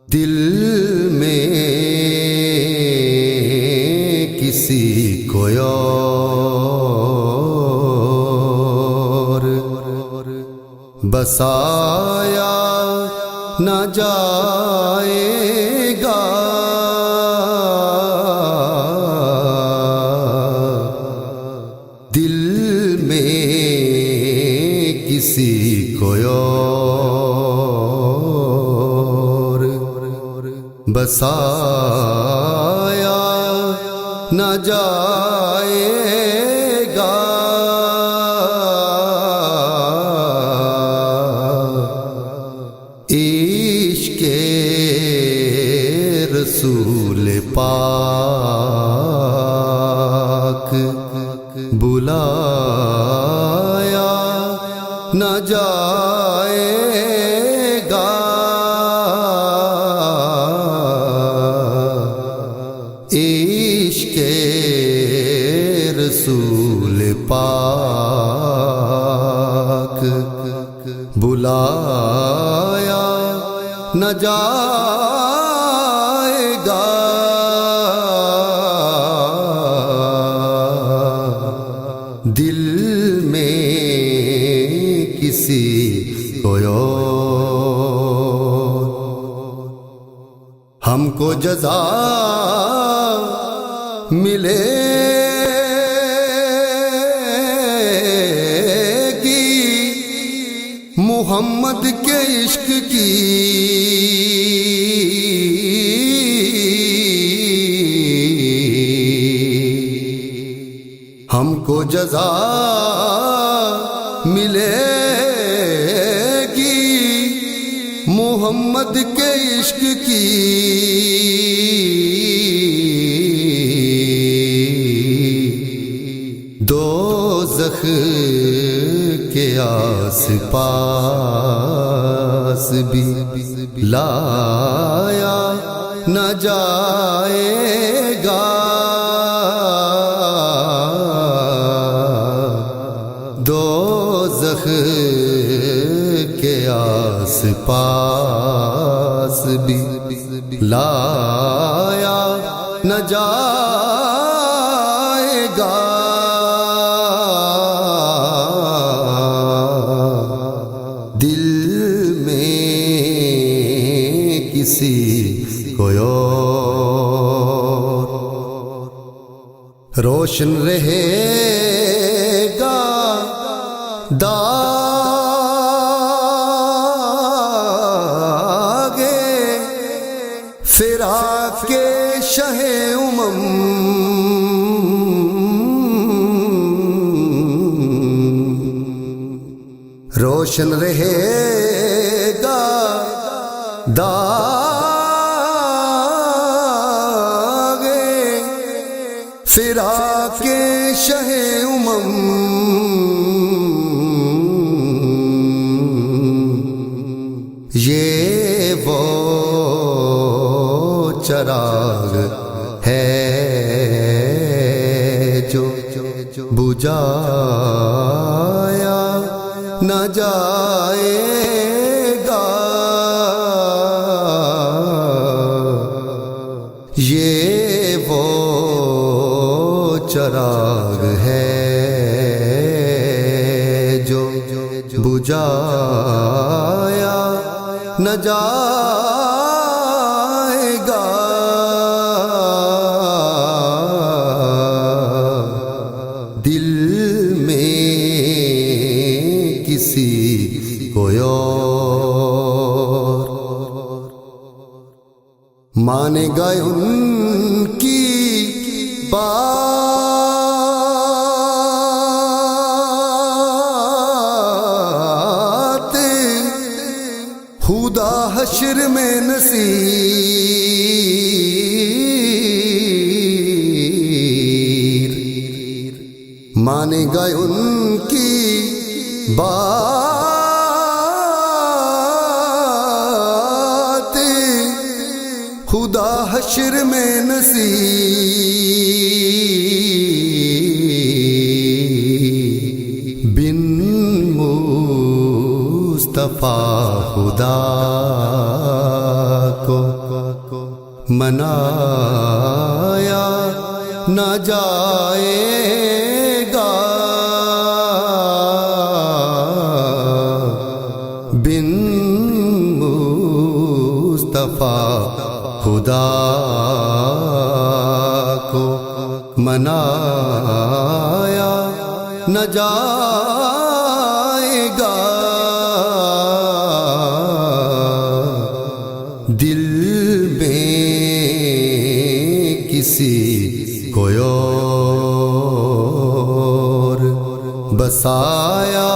دل میں کسی کو اور بسایا نہ جائے گا، دل میں کسی کو اور بسایا نہ جائے گا، عشق رسول پاک بلایا نہ جائے گا، عشق رسول پاک بلایا نہ جائے گا، دل میں کسی کو اور ہم کو جزا ملے گی محمد کے عشق کی، ہم کو جزا ملے گی محمد کے عشق کی، دوزخ کے آس پاس بھی لایا نہ جائے گا، دوزخ کے آس پاس بھی لایا نہ جائے گا، دل میں کسی کو اور روشن رہے گا داغ فراق کے شہ امم، روشن رہے گا داغ فراق کے شہ امم، یہ وہ چراغ ہے جو بجھایا نہ جائے گا، یہ وہ چراغ ہے جو بجھایا نہ جائے گا، دل میں کسی کو اور مانے گا ان کی بات خدا حشر میں نصیر، مانے گا ان کی بات، خدا حشر میں نصیب بن مصطفیٰ خدا کو منایا نہ جائے گا، بن مصطفیٰ خدا کو منایا نہ جائے گا، دل میں کسی کوئی اور بسایا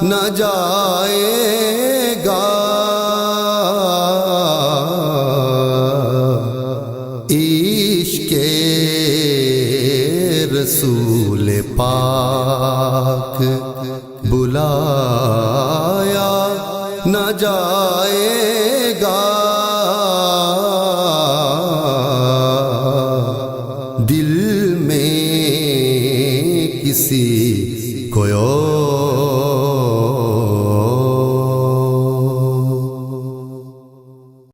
نہ جائے گا، عشق رسول پاک بلایا نہ جائے گا، دل میں کسی